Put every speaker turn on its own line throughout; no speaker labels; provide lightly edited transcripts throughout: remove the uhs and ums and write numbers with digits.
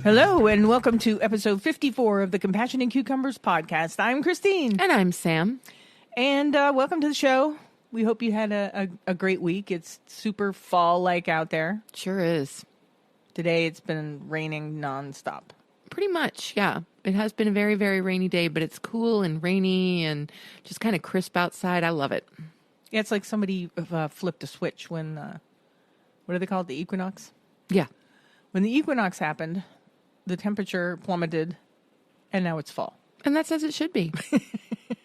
Hello, and welcome to episode 54 of the Compassion and Cucumbers podcast. I'm Christine.
And I'm Sam.
And welcome to the show. We hope you had a great week. It's super fall-like out there.
Sure is.
Today it's been raining nonstop.
Pretty much, yeah. It has been a very, very rainy day, but it's cool and rainy and just kind of crisp outside. I love it.
Yeah, it's like somebody flipped a switch when, what do they call it, the equinox?
Yeah.
When the equinox happened, the temperature plummeted, and now it's fall.
And that's as it should be.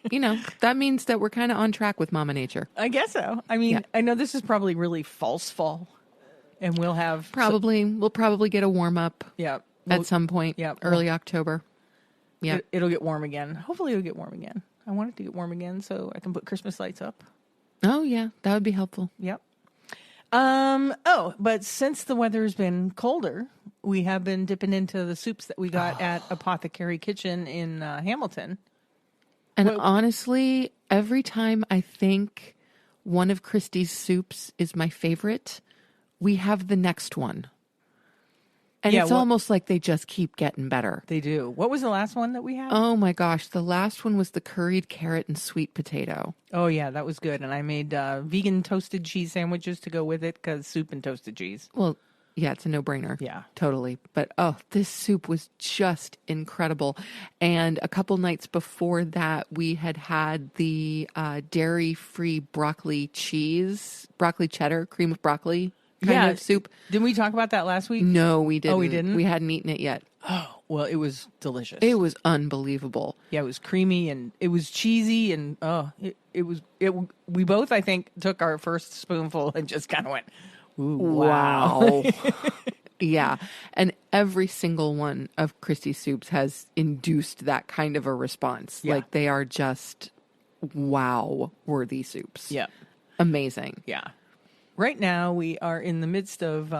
You know, that means that we're kind of on track with Mama Nature.
I guess so. I mean, yeah. I know this is probably really false fall, and we'll have...
We'll probably get a warm-up at some point, early October. Yeah.
It'll get warm again. Hopefully it'll get warm again. I want it to get warm again so I can put Christmas lights up.
Oh, yeah. That would be helpful.
Yep. But since the weather's been colder, we have been dipping into the soups that we got at Apothecary Kitchen in Hamilton.
And honestly, every time I think one of Christy's soups is my favorite, we have the next one. And it's almost like they just keep getting better.
They do. What was the last one that we had?
Oh my gosh. The last one was the curried carrot and sweet potato.
Oh yeah, that was good. And I made vegan toasted cheese sandwiches to go with it because soup and toasted cheese.
Well, yeah, it's a no-brainer.
Yeah.
Totally. But this soup was just incredible. And a couple nights before that, we had the dairy-free broccoli cheddar, cream of broccoli. Kind of soup.
Didn't we talk about that last week?
No, we didn't.
Oh, we didn't?
We hadn't eaten it yet.
Oh, well, it was delicious.
It was unbelievable.
Yeah, it was creamy and it was cheesy and we both, I think, took our first spoonful and just kind of went, ooh, wow.
Yeah. And every single one of Christy's soups has induced that kind of a response.
Yeah.
Like they are just wow-worthy soups.
Yeah.
Amazing.
Yeah. Right now, we are in the midst of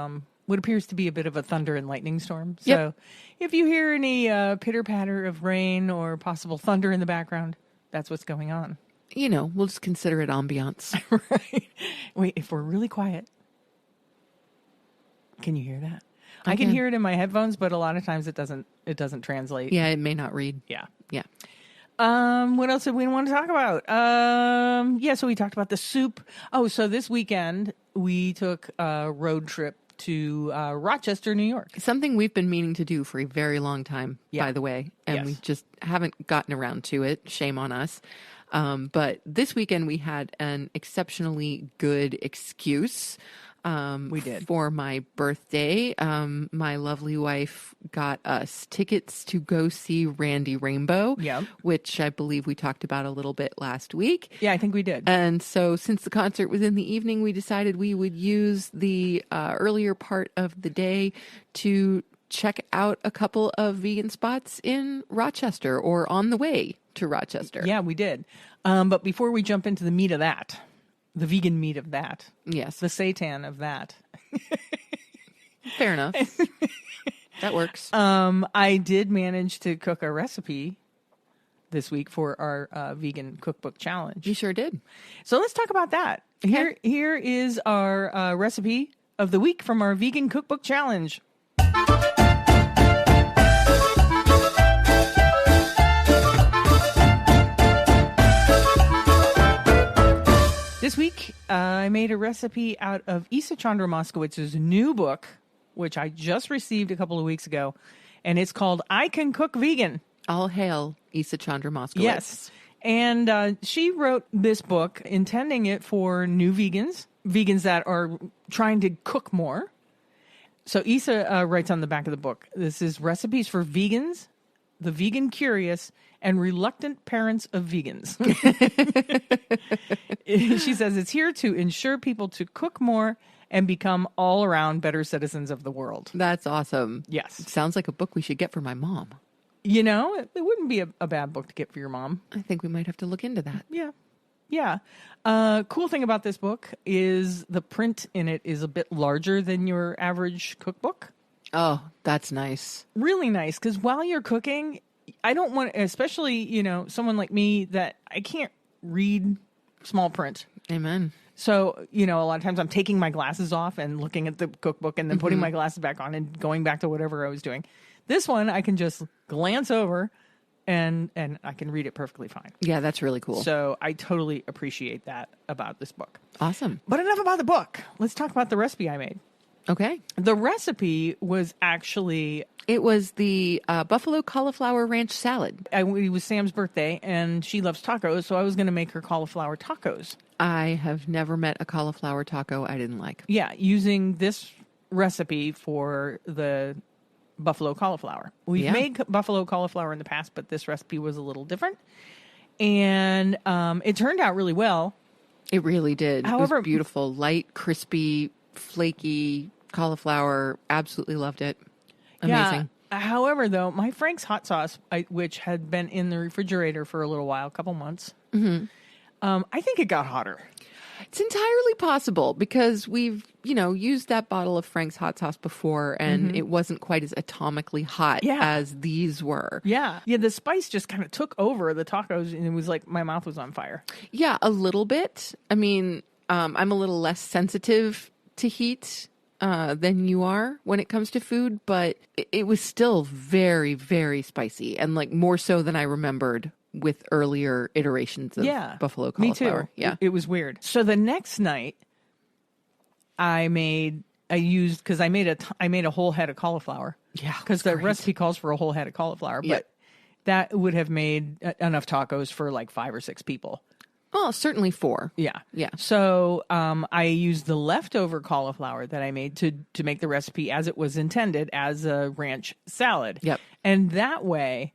what appears to be a bit of a thunder and lightning storm. So if you hear any pitter-patter of rain or possible thunder in the background, that's what's going on.
You know, we'll just consider it ambiance.
Right. Wait, if we're really quiet, can you hear that? I can hear it in my headphones, but a lot of times it doesn't translate.
Yeah, it may not read.
Yeah.
Yeah.
What else did we want to talk about? So we talked about the soup. Oh, so this weekend we took a road trip to Rochester, New York.
Something we've been meaning to do for a very long time, by the way, and we just haven't gotten around to it. Shame on us. But this weekend we had an exceptionally good excuse.
We did.
For my birthday. My lovely wife got us tickets to go see Randy Rainbow, which I believe we talked about a little bit last week.
Yeah, I think we did.
And so since the concert was in the evening, we decided we would use the earlier part of the day to check out a couple of vegan spots in Rochester or on the way to Rochester.
Yeah, we did. But before we jump into the meat of that, the vegan meat of that.
Yes.
The seitan of that.
Fair enough. That works.
I did manage to cook a recipe this week for our Vegan Cookbook Challenge.
You sure did.
So let's talk about that.
Okay.
Here is our recipe of the week from our Vegan Cookbook Challenge. This week, I made a recipe out of Isa Chandra Moskowitz's new book, which I just received a couple of weeks ago, and it's called I Can Cook Vegan.
All hail Isa Chandra Moskowitz.
Yes. And she wrote this book intending it for new vegans that are trying to cook more. So Isa writes on the back of the book, this is recipes for vegans, the vegan curious, and reluctant parents of vegans. She says it's here to ensure people to cook more and become all around better citizens of the world.
That's awesome.
Yes.
It sounds like a book we should get for my mom.
You know, it wouldn't be a bad book to get for your mom.
I think we might have to look into that.
Yeah. Yeah. Cool thing about this book is the print in it is a bit larger than your average cookbook.
Oh, that's nice.
Really nice. Because while you're cooking, I don't want, especially, you know, someone like me that I can't read small print.
Amen.
So, you know, a lot of times I'm taking my glasses off and looking at the cookbook and then putting my glasses back on and going back to whatever I was doing. This one I can just glance over and I can read it perfectly fine.
Yeah, that's really cool.
So I totally appreciate that about this book.
Awesome.
But enough about the book. Let's talk about the recipe I made.
Okay.
The recipe was actually...
It was the buffalo cauliflower ranch salad.
It was Sam's birthday, and she loves tacos, so I was going to make her cauliflower tacos.
I have never met a cauliflower taco I didn't like.
Yeah, using this recipe for the buffalo cauliflower. We've made buffalo cauliflower in the past, but this recipe was a little different. And it turned out really well.
It really did.
However,
it was beautiful. Light, crispy, flaky cauliflower. Absolutely loved it. Amazing.
Yeah. However, though, my Frank's hot sauce, which had been in the refrigerator for a little while, a couple months, I think it got hotter.
It's entirely possible because we've, used that bottle of Frank's hot sauce before and it wasn't quite as atomically hot as these were.
Yeah. Yeah, the spice just kind of took over the tacos and it was like my mouth was on fire.
Yeah, a little bit. I mean, I'm a little less sensitive to heat than you are when it comes to food, but it was still very, very spicy and like more so than I remembered with earlier iterations of buffalo cauliflower.
Me too.
Yeah.
It was weird. So the next night I made a whole head of cauliflower.
Yeah.
Because the recipe calls for a whole head of cauliflower, but that would have made enough tacos for like 5 or 6 people.
Oh, certainly 4.
Yeah.
Yeah.
So I used the leftover cauliflower that I made to make the recipe as it was intended as a ranch salad.
Yep.
And that way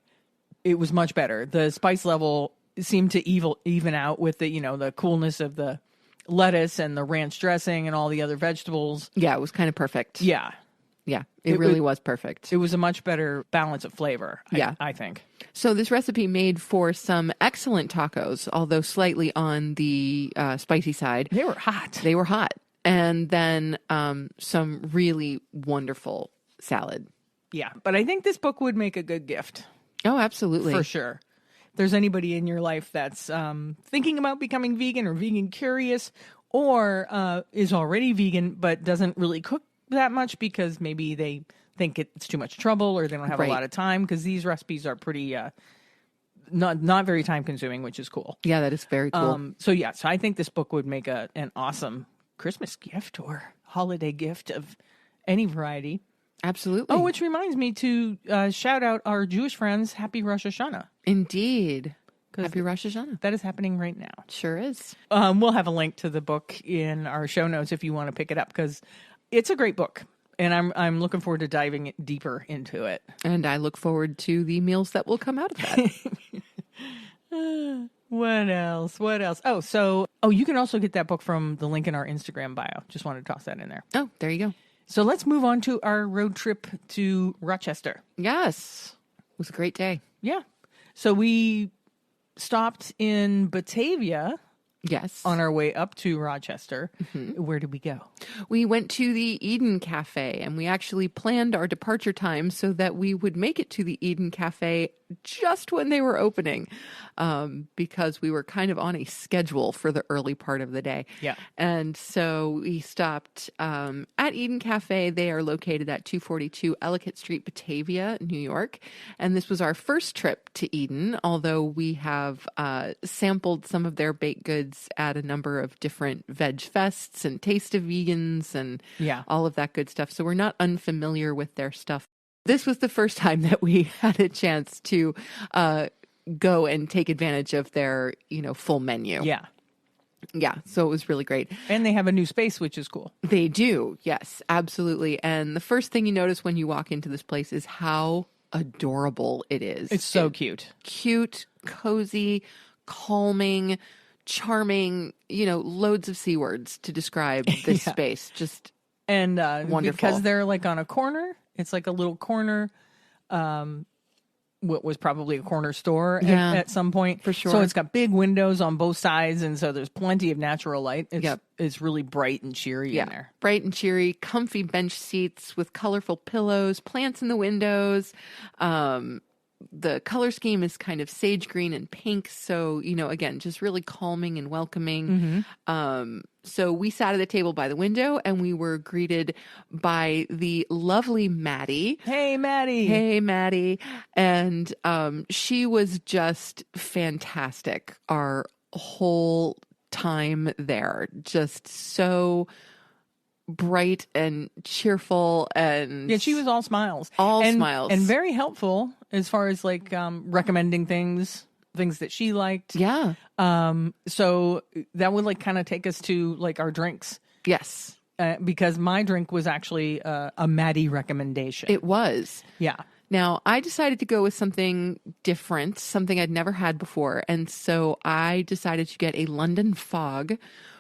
it was much better. The spice level seemed to even out with the, the coolness of the lettuce and the ranch dressing and all the other vegetables.
Yeah, it was kind of perfect.
Yeah.
Yeah, it really was perfect.
It was a much better balance of flavor, I think.
So this recipe made for some excellent tacos, although slightly on the spicy side.
They were hot.
They were hot. And then some really wonderful salad.
Yeah, but I think this book would make a good gift.
Oh, absolutely.
For sure. If there's anybody in your life that's thinking about becoming vegan or vegan curious or is already vegan but doesn't really cook that much because maybe they think it's too much trouble or they don't have a lot of time, because these recipes are pretty not very time consuming, which is cool.
Yeah, that is very cool.
So I think this book would make an awesome Christmas gift or holiday gift of any variety.
Absolutely.
Oh, which reminds me to shout out our Jewish friends. Happy Rosh Hashanah.
Indeed. Happy Rosh Hashanah.
That is happening right now.
Sure is.
We'll have a link to the book in our show notes if you want to pick it up, because it's a great book. And I'm looking forward to diving deeper into it.
And I look forward to the meals that will come out of
that. What else? Oh, you can also get that book from the link in our Instagram bio. Just wanted to toss that in there.
Oh, there you go.
So let's move on to our road trip to Rochester.
Yes. It was a great day.
Yeah. So we stopped in Batavia.
Yes.
On our way up to Rochester. Where did we go?
We went to the Eden Cafe, and we actually planned our departure time so that we would make it to the Eden Cafe just when they were opening, because we were kind of on a schedule for the early part of the day.
Yeah.
And so we stopped at Eden Cafe. They are located at 242 Ellicott St, Batavia, New York. And this was our first trip to Eden, although we have sampled some of their baked goods at a number of different veg fests and Taste of Vegans and all of that good stuff. So we're not unfamiliar with their stuff. This was the first time that we had a chance to go and take advantage of their, full menu.
Yeah.
Yeah. So it was really great.
And they have a new space, which is cool.
They do. Yes, absolutely. And the first thing you notice when you walk into this place is how adorable it is.
It's so cute.
Cute, cozy, calming, charming, loads of C words to describe this space. Just wonderful.
Because they're like on a corner. It's like a little corner. What was probably a corner store at some point.
For sure.
So it's got big windows on both sides, and so there's plenty of natural light. It's really bright and cheery in there.
Bright and cheery, comfy bench seats with colorful pillows, plants in the windows. the color scheme is kind of sage green and pink. So, again, just really calming and welcoming. So we sat at the table by the window and we were greeted by the lovely Maddie.
Hey, Maddie.
Hey, Maddie. And she was just fantastic our whole time there. Just so bright and cheerful, and
Yeah, she was all smiles.
Smiles.
And very helpful as far as like recommending things that she liked.
Yeah.
So that would like kind of take us to like our drinks.
Yes.
Because my drink was actually a Maddie recommendation.
It was.
Yeah.
Now, I decided to go with something different, something I'd never had before. And so I decided to get a London Fog,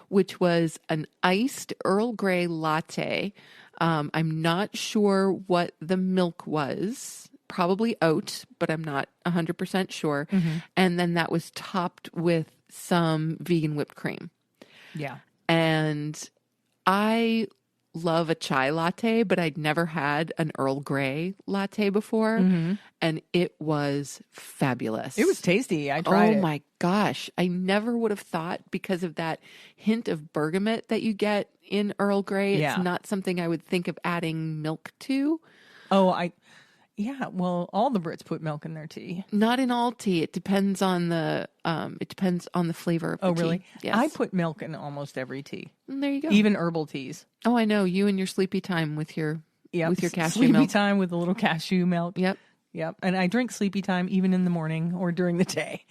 which was an iced Earl Grey latte. I'm not sure what the milk was. Probably oat, but I'm not 100% sure. And then that was topped with some vegan whipped cream.
Yeah.
And I love a chai latte, but I'd never had an Earl Grey latte before. And it was fabulous.
It was tasty. I tried it.
Oh my gosh. I never would have thought, because of that hint of bergamot that you get in Earl Grey.
Yeah.
It's not something I would think of adding milk to.
Yeah, well, all the Brits put milk in their tea.
Not in all tea. It depends on the flavor of the tea.
Oh, really?
Yes.
I put milk in almost every tea.
There you go.
Even herbal teas.
Oh, I know. You and your sleepy time with your cashew
Sleepy
milk.
time with a little cashew milk.
Yep.
Yep. And I drink sleepy time even in the morning or during the day.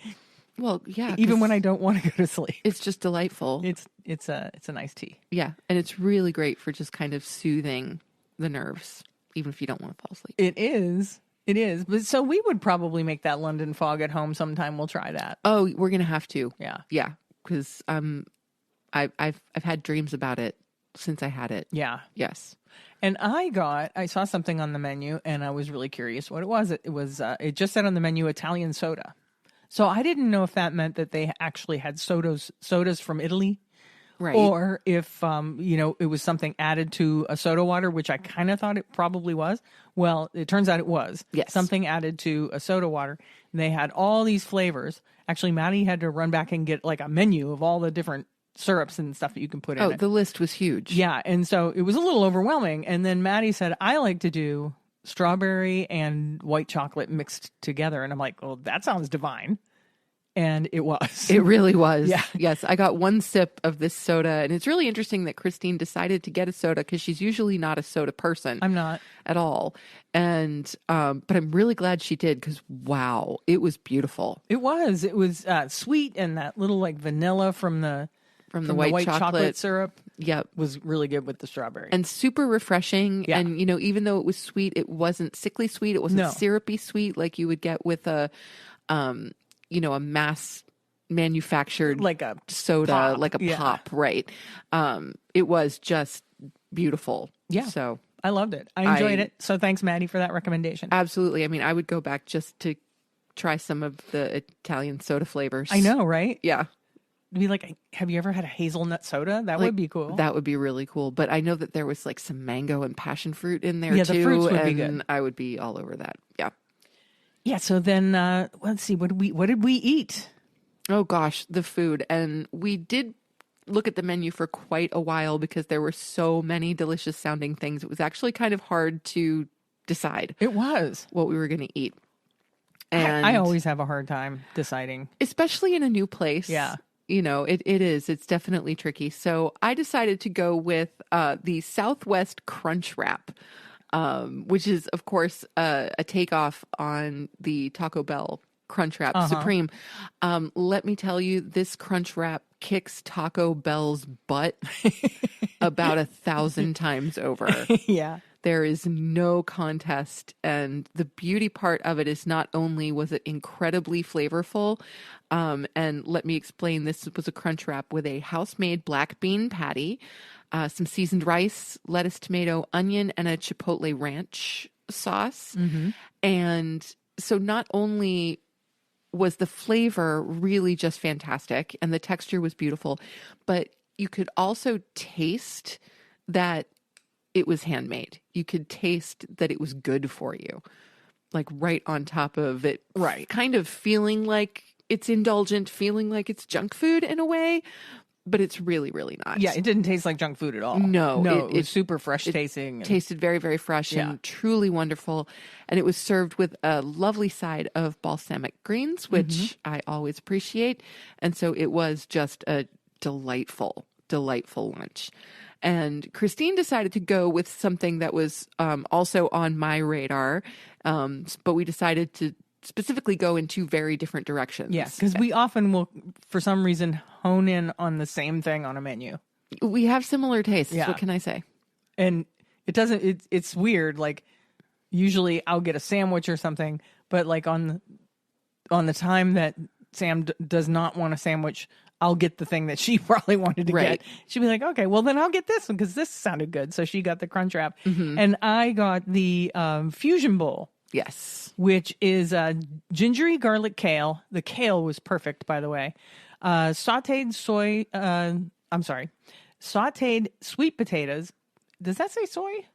Well, yeah.
Even when I don't want to go to sleep.
It's just delightful.
It's a nice tea.
Yeah. And it's really great for just kind of soothing the nerves, even if you don't want to fall asleep.
It is. It is. But so we would probably make that London Fog at home sometime. We'll try that.
Oh, we're going to have to.
Yeah.
Yeah. Because I've had dreams about it since I had it.
Yeah.
Yes.
And I saw something on the menu and I was really curious what it was. It just said on the menu Italian soda. So I didn't know if that meant that they actually had sodas from Italy.
Right.
Or if, it was something added to a soda water, which I kind of thought it probably was. Well, it turns out it was.
Yes.
Something added to a soda water. And they had all these flavors. Actually, Maddie had to run back and get like a menu of all the different syrups and stuff that you can put in it.
Oh, the list was huge.
Yeah. And so it was a little overwhelming. And then Maddie said, I like to do strawberry and white chocolate mixed together. And I'm like, well, that sounds divine. And it was.
It really was.
Yeah.
Yes. I got one sip of this soda. And it's really interesting that Christine decided to get a soda because she's usually not a soda person.
I'm not.
At all. And, but I'm really glad she did because, wow, it was beautiful.
It was. It was sweet, and that little like vanilla from the white chocolate syrup.
Yep.
Was really good with the strawberry.
And super refreshing.
Yeah.
And, even though it was sweet, it wasn't sickly sweet. It wasn't syrupy sweet like you would get with a mass manufactured
like a
soda,
pop.
like a
Yeah.
pop, right? It was just beautiful.
Yeah.
So
I loved it. I enjoyed it. So thanks, Maddie, for that recommendation.
absolutely. I mean, I would go back just to try some of the Italian soda flavors.
I know, right?
Yeah.
It'd be like, have you ever had a hazelnut soda? That would be cool.
That would be really cool. But I know that there was like some mango and passion fruit in there
Yeah,
too.
the fruits would be
and
good.
I would be all over that. Yeah.
Yeah. So then, let's see. What did we eat?
Oh gosh, the food. And we did look at the menu for quite a while because there were so many delicious sounding things. It was actually kind of hard to decide
It was.
what we were going to eat. And
I always have a hard time deciding.
especially in a new place.
Yeah.
It is. It's definitely tricky. So I decided to go with the Southwest Crunch Wrap, which is, of course, a takeoff on the Taco Bell Crunch Wrap Supreme. Let me tell you, this Crunch Wrap kicks Taco Bell's butt about 1,000 times over.
Yeah.
There is no contest. And the beauty part of it is not only was it incredibly flavorful, and let me explain, this was a Crunch Wrap with a house-made black bean patty, some seasoned rice, lettuce, tomato, onion, and a chipotle ranch sauce.
Mm-hmm.
And so not only was the flavor really just fantastic and the texture was beautiful, but you could also taste that it was handmade. You could taste that it was good for you. like right on top of it.
Right.
Kind of feeling like it's indulgent, feeling like it's junk food in a way, but it's really, really not.
Yeah, it didn't taste like junk food at all.
No,
it was super fresh tasting.
Tasted very, very fresh and truly wonderful. And it was served with a lovely side of balsamic greens, which I always appreciate. And so it was just a delightful, delightful lunch. And Christine decided to go with something that was also on my radar, but we decided to specifically go in two very different directions.
Yeah, because we often will, for some reason, hone in on the same thing on a menu.
We have similar tastes.
Yeah.
What can I say?
And it doesn't, it's weird. Like, usually I'll get a sandwich or something, but like on the time that Sam does not want a sandwich, I'll get the thing that she probably wanted to get. She'd be like, okay, well then I'll get this one because this sounded good. So she got the Crunch Wrap. And I got the Fusion Bowl.
Yes.
Which is gingery garlic kale. The kale was perfect, by the way. Sauteed sweet potatoes. Does that say soy?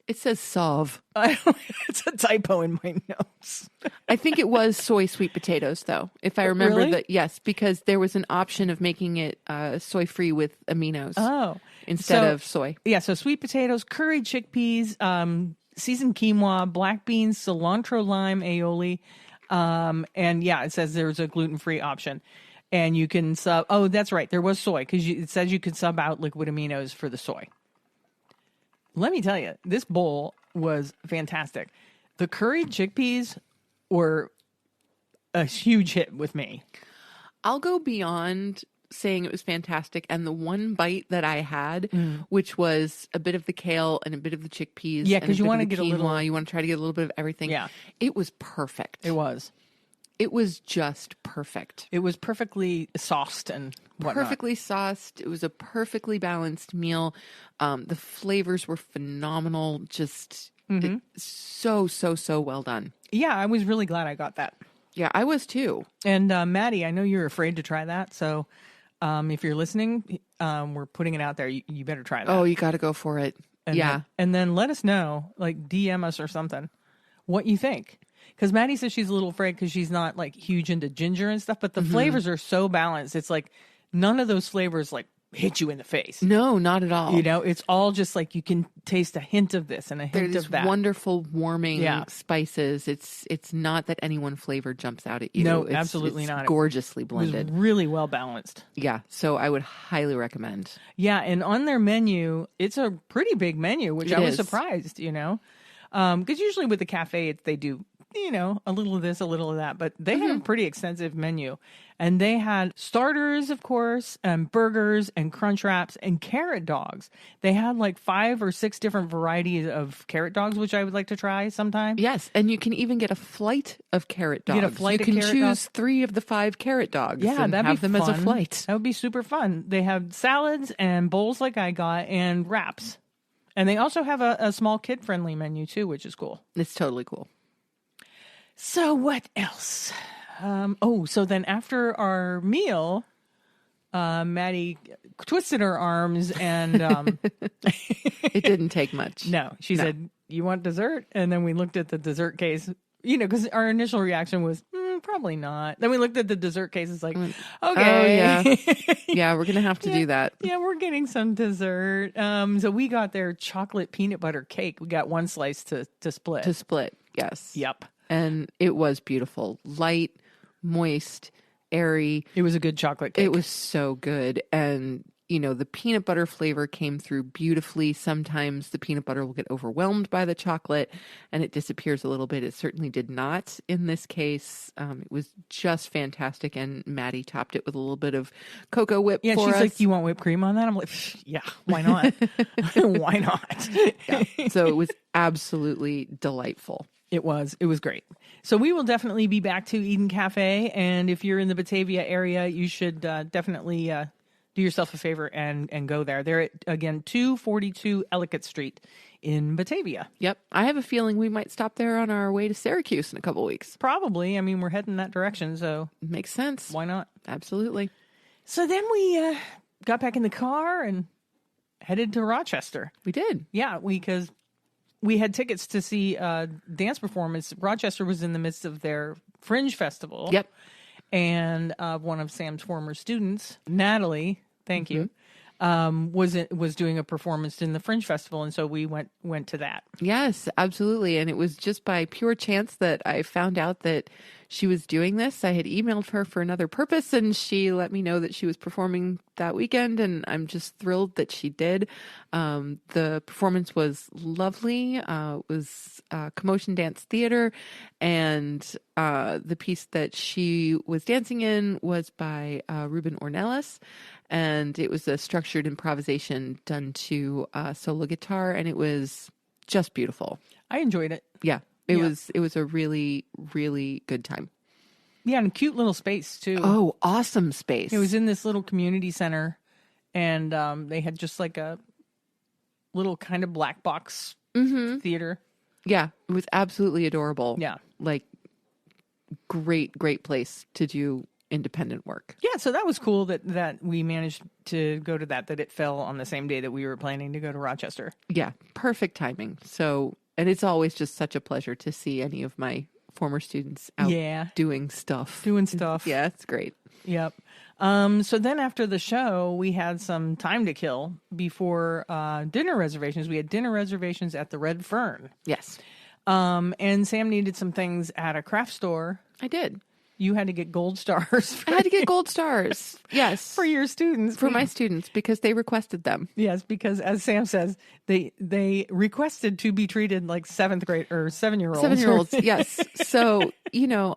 It says sauve.
It's a typo in my notes.
I think it was soy sweet potatoes, though, if I remember
Really?
that. Yes, because there was an option of making it soy-free with aminos instead of soy.
Yeah, so sweet potatoes, curried chickpeas, seasoned quinoa, black beans, cilantro, lime, aioli. And yeah, it says there's a gluten-free option. And you can sub, oh, that's right, there was soy, because it says you could sub out liquid aminos for the soy. Let me tell you, this bowl was fantastic. The curried chickpeas were a huge hit with me.
I'll go beyond saying it was fantastic. And the one bite that I had, which was a bit of the kale and a bit of the chickpeas.
Yeah, because you want to get
quinoa,
a little.
You want to try to get a little bit of everything.
Yeah.
It was perfect.
It was.
It was just perfect.
It was perfectly sauced and whatnot.
Perfectly sauced. It was a perfectly balanced meal. The flavors were phenomenal. Just so well done.
Yeah, I was really glad I got that.
Yeah, I was too.
And Maddie, I know you're afraid to try that. So if you're listening, we're putting it out there. You better try that.
Oh, you got to go for it.
And then let us know, like DM us or something, what you think. Because Maddie says she's a little afraid because she's not like huge into ginger and stuff, but the flavors are so balanced. It's like none of those flavors like hit you in the face.
No, not at all.
You know, it's all just like you can taste a hint of this and a hint
There's
of that.
Wonderful warming spices. It's not that any one flavor jumps out at you.
No,
it's
absolutely not.
Gorgeously
It
blended.
was really well balanced.
Yeah, so I would highly recommend.
Yeah, and on their menu, it's a pretty big menu, which I was
is.
surprised, you know. Because usually with the cafe, they do, you know, a little of this, a little of that. But they had a pretty extensive menu. And they had starters, of course, and burgers and crunch wraps and carrot dogs. They had like 5 or 6 different varieties of carrot dogs, which I would like to try sometime.
Yes, and you can even get a flight of carrot dogs.
You get a flight
you
of
can
carrot
choose
dogs?
3 of the 5 carrot dogs.
Yeah,
and
that'd
have
be
them
fun.
as a flight.
That would be super fun. They have salads and bowls like I got and wraps. And they also have a small kid-friendly menu too, which is cool.
It's totally cool.
So what else? So then after our meal, Maddie twisted her arms and
It didn't take much.
no, she said, "You want dessert?" And then we looked at the dessert case, you know, because our initial reaction was probably not. Then we looked at the dessert case. It's like, okay,
Oh, yeah. Yeah, we're going to have to do that.
Yeah, we're getting some dessert. So we got their chocolate peanut butter cake. We got one slice to split.
To split, yes.
Yep.
And it was beautiful. Light, moist, airy.
It was a good chocolate cake.
It was so good. And, you know, the peanut butter flavor came through beautifully. Sometimes the peanut butter will get overwhelmed by the chocolate and it disappears a little bit. It certainly did not in this case. It was just fantastic. And Maddie topped it with a little bit of cocoa whip for us.
Yeah, she's like, "Do you want whipped cream on that?" I'm like, "Yeah, why not? Why not?"
Yeah. So it was absolutely delightful.
It was great. So we will definitely be back to Eden Cafe. And if you're in the Batavia area, you should definitely do yourself a favor and go there. They're at, again, 242 Ellicott Street in Batavia.
Yep. I have a feeling we might stop there on our way to Syracuse in a couple of weeks.
Probably. I mean, we're heading that direction, so
Makes sense.
why not?
Absolutely.
So then we got back in the car and headed to Rochester.
We did.
Yeah, because we had tickets to see a dance performance. Rochester was in the midst of their Fringe Festival.
Yep.
And one of Sam's former students, Natalie, thank you, was doing a performance in the Fringe Festival, and so we went to that.
Yes, absolutely. And it was just by pure chance that I found out that she was doing this. I had emailed her for another purpose, and she let me know that she was performing that weekend, and I'm just thrilled that she did. The performance was lovely. It was commotion dance theater, and the piece that she was dancing in was by Ruben Ornelas, and it was a structured improvisation done to solo guitar, and it was just beautiful.
I enjoyed it.
Yeah. It was a really, really good time.
Yeah, and a cute little space too.
Oh, awesome space.
It was in this little community center, and they had just like a little kind of black box theater.
Yeah, it was absolutely adorable.
Yeah.
Like, great place to do independent work.
Yeah, so that was cool that we managed to go to that it fell on the same day that we were planning to go to Rochester.
Yeah, perfect timing. So, and it's always just such a pleasure to see any of my former students out doing stuff. Yeah, it's great.
Yep. So then after the show, we had some time to kill before dinner reservations. We had dinner reservations at the Red Fern.
Yes.
And Sam needed some things at a craft store.
I did.
You had to get gold stars.
I had to get gold stars. Yes.
For your students.
For my students, because they requested them.
Yes, because as Sam says, they requested to be treated like 7th grade or 7-year-olds.
7-year-olds, yes. So,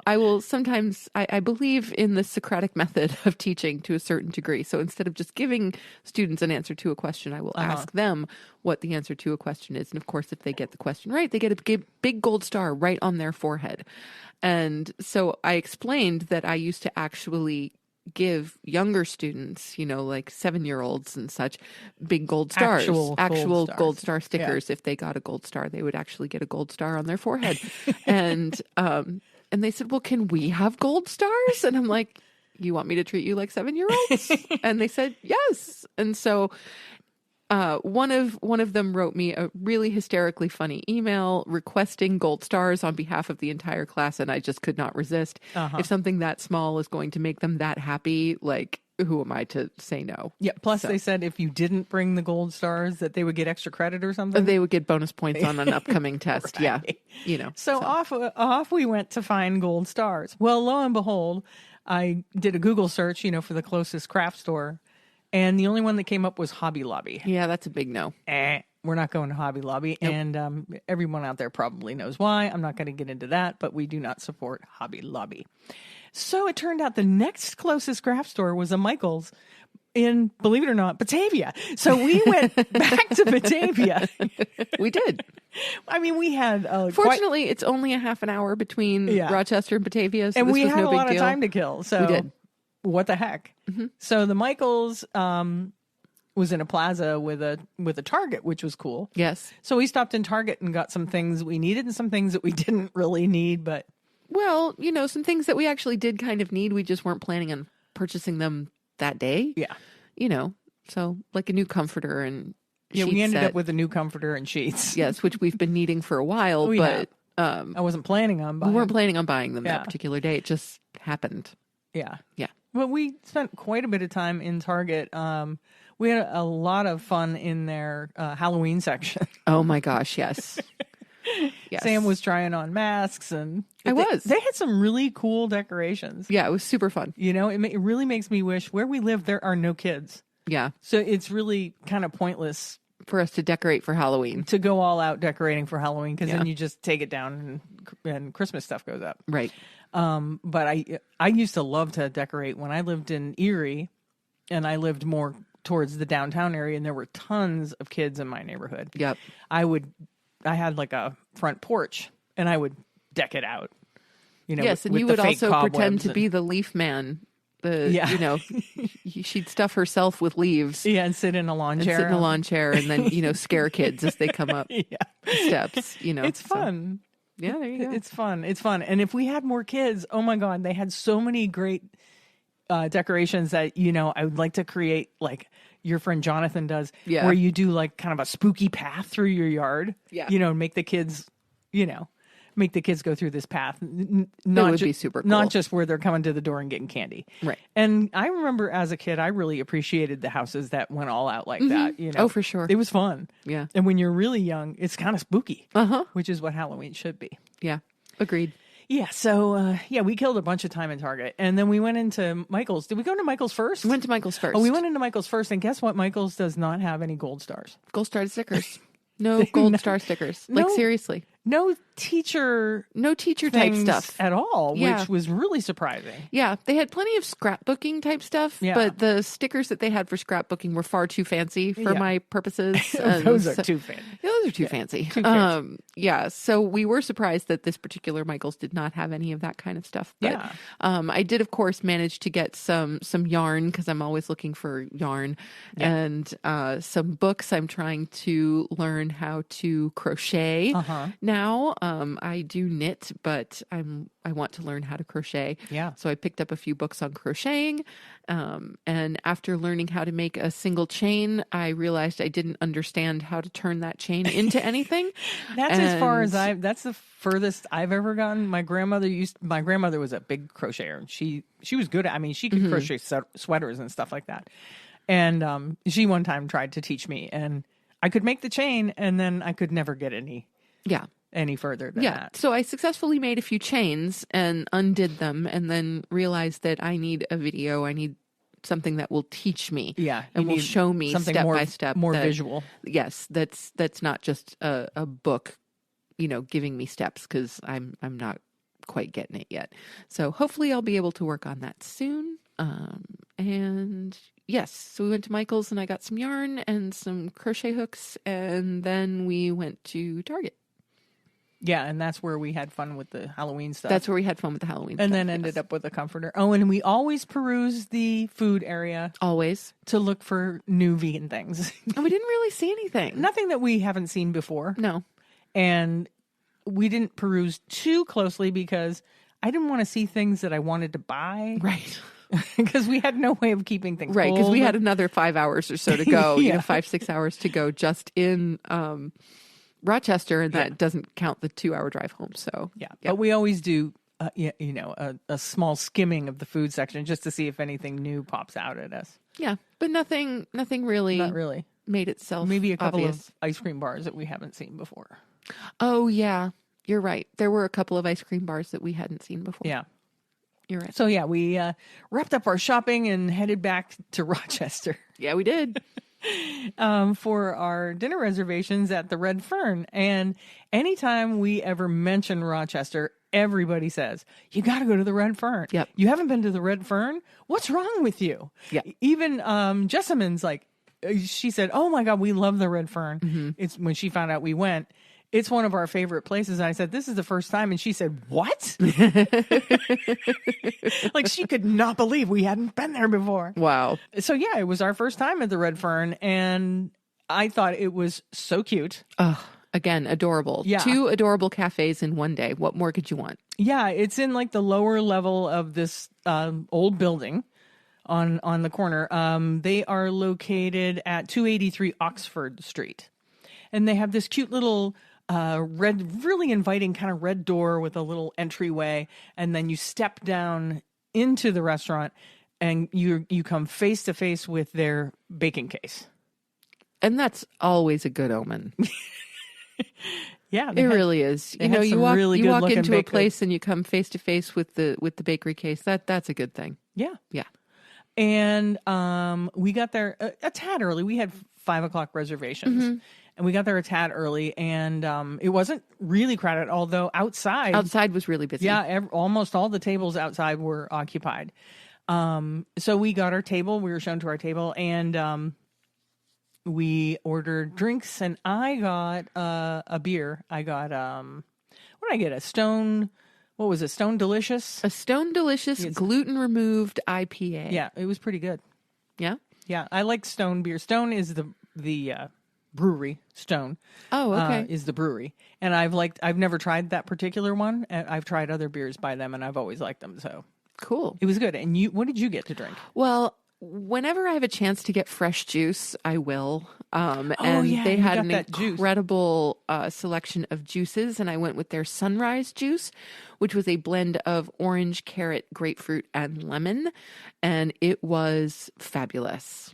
I will sometimes, I believe in the Socratic method of teaching to a certain degree. So instead of just giving students an answer to a question, I will ask them what the answer to a question is. And of course, if they get the question right, they get a big gold star right on their forehead. And so I explained that I used to actually give younger students, like 7-year-olds and such, big gold stars, actual gold star stickers. Yeah. If they got a gold star, they would actually get a gold star on their forehead. And they said, well, can we have gold stars? And I'm like, you want me to treat you like 7-year-olds? And they said, yes. And so one of them wrote me a really hysterically funny email requesting gold stars on behalf of the entire class, and I just could not resist. If something that small is going to make them that happy, like, who am I to say no?
Yeah. Plus, they said if you didn't bring the gold stars, that they would get extra credit or something.
They would get bonus points on an upcoming test. Right. Yeah.
So off we went to find gold stars. Well, lo and behold, I did a Google search, for the closest craft store. And the only one that came up was Hobby Lobby.
Yeah, that's a big no.
We're not going to Hobby Lobby. Nope. And everyone out there probably knows why. I'm not going to get into that, but we do not support Hobby Lobby. So it turned out the next closest craft store was a Michael's in, believe it or not, Batavia. So we went back to Batavia.
We did.
I mean, we had...
Fortunately, it's only a half an hour between Rochester and Batavia. So
and
this
we
was
had
no
a
big
lot
deal.
of time to kill. So
we did.
What the heck? Mm-hmm. So the Michael's was in a plaza with a Target, which was cool.
Yes.
So we stopped in Target and got some things we needed and some things that we didn't really need, but...
Well, some things that we actually did kind of need. We just weren't planning on purchasing them that day.
Yeah.
So like a new comforter and
we ended up with a new comforter and sheets.
Yes, which we've been needing for a while, but...
I wasn't planning on buying.
We weren't planning on buying them that particular day. It just happened.
Yeah.
Yeah.
Well, we spent quite a bit of time in Target. We had a lot of fun in their Halloween section.
Oh my gosh, yes. Yes.
Sam was trying on masks, and
They
had some really cool decorations.
Yeah, it was super fun.
It really makes me wish where we live there are no kids.
Yeah.
So it's really kind of pointless
for us to decorate for Halloween.
To go all out decorating for Halloween, because then you just take it down and Christmas stuff goes up.
Right.
But I used to love to decorate when I lived in Erie, and I lived more towards the downtown area, and there were tons of kids in my neighborhood.
Yep.
I had like a front porch, and I would deck it out.
Yes, and you would also pretend to be the leaf man. She'd stuff herself with leaves.
Yeah, and sit in a lawn chair.
And then, scare kids as they come up the steps,
It's fun.
Yeah, there you go.
It's fun. And if we had more kids, oh my God, they had so many great decorations that, I would like to create like your friend Jonathan does,
Yeah.
where you do like kind of a spooky path through your yard,
Yeah.
Make the kids, go through this path.
Would be super cool.
Not just where they're coming to the door and getting candy.
Right.
And I remember as a kid, I really appreciated the houses that went all out like that.
Oh, for sure.
It was fun.
Yeah.
And when you're really young, it's kind of spooky,
Uh-huh.
which is what Halloween should be.
Yeah. Agreed.
Yeah. So, we killed a bunch of time in Target. And then we went into Michael's. Did we go to Michael's first?
Went to Michael's first.
Oh, we went into Michael's first. And guess what? Michael's does not have any gold stars.
Gold star stickers. No gold star stickers. Like,
No.
seriously.
No teacher
type
things
stuff
at all,
Yeah.
which was really surprising.
Yeah, they had plenty of scrapbooking type stuff,
Yeah.
but the stickers that they had for scrapbooking were far too fancy for
Yeah.
my purposes. and
Those are
so-
too fancy.
Yeah, those are too fancy.
too fancy.
Yeah, so we were surprised that this particular Michael's did not have any of that kind of stuff. But,
Yeah.
I did, of course, manage to get some yarn because I'm always looking for yarn, and some books. I'm trying to learn how to crochet now. I do knit, but I want to learn how to crochet.
Yeah.
So I picked up a few books on crocheting. And after learning how to make a single chain, I realized I didn't understand how to turn that chain into anything.
That's as far as that's the furthest I've ever gotten. My grandmother was a big crocheter, and she was good at, she could crochet sweaters and stuff like that. And she one time tried to teach me, and I could make the chain, and then I could never get any further than that.
So I successfully made a few chains and undid them, and then realized that I need a video. I need something that will teach me.
Yeah.
And
you
will
need
show me
something
step
more,
by step.
more visual.
Yes. That's not just a book, giving me steps, because I'm not quite getting it yet. So hopefully I'll be able to work on that soon. And yes, so we went to Michael's and I got some yarn and some crochet hooks, and then we went to Target.
Yeah, and that's where we had fun with the Halloween stuff.
That's where we had fun with the Halloween stuff.
And then ended up with a comforter. Oh, and we always peruse the food area
Always.
to look for new vegan things.
And we didn't really see anything.
Nothing that we haven't seen before.
No.
And we didn't peruse too closely because I didn't want to see things that I wanted to buy.
Right.
Because we had no way of keeping things
Right, because
cold.
we had another 5 hours or so to go,
Yeah.
5-6 hours to go just in Rochester, and that doesn't count the 2-hour drive home. So
Yeah. But we always do, a small skimming of the food section just to see if anything new pops out at us.
yeah, but nothing really,
Not really.
made itself
Maybe a couple
obvious.
of ice cream bars that we haven't seen before.
Oh yeah, you're right. There were a couple of ice cream bars that we hadn't seen before.
Yeah.
You're right.
So yeah, we wrapped up our shopping and headed back to Rochester
Yeah, we did.
for our dinner reservations at the Red Fern. And anytime we ever mention Rochester, everybody says, you got to go to the Red Fern.
Yep.
You haven't been to the Red Fern? What's wrong with you?
Yeah.
Even Jessamine's like, she said, oh my God, we love the Red Fern.
Mm-hmm.
It's when she found out we went. It's one of our favorite places. And I said, this is the first time. And she said, what? Like she could not believe we hadn't been there before.
Wow.
So yeah, it was our first time at the Red Fern. And I thought it was so cute.
Oh, again, adorable.
Yeah.
2 adorable cafes in one day. What more could you want?
Yeah, it's in like the lower level of this old building on the corner. They are located at 283 Oxford Street. And they have this cute little red, really inviting kind of red door with a little entryway. And then you step down into the restaurant and you come face to face with their baking case.
And that's always a good omen.
Yeah,
It really is.
they had some really
you walk
good-looking
into a
baked
place and you come face to face with the bakery case. That's a good thing.
Yeah.
Yeah.
And we got there a tad early. We had 5:00 reservations, and we got there a tad early, and it wasn't really crowded. Although outside
was really busy.
yeah, almost all the tables outside were occupied. So we got our table. We were shown to our table, and we ordered drinks. And I got a beer. I got what did I get? What was it? Stone Delicious.
A Stone Delicious gluten removed IPA.
Yeah, it was pretty good.
Yeah.
Yeah, I like Stone beer. Stone is the brewery. Stone.
Oh, okay.
Is the brewery, and I've never tried that particular one. And I've tried other beers by them, and I've always liked them. So
Cool.
It was good. And what did you get to drink?
Well, whenever I have a chance to get fresh juice, I will. And
yeah,
they
you
had
got
an
that juice.
incredible selection of juices, and I went with their sunrise juice, which was a blend of orange, carrot, grapefruit, and lemon, and it was fabulous.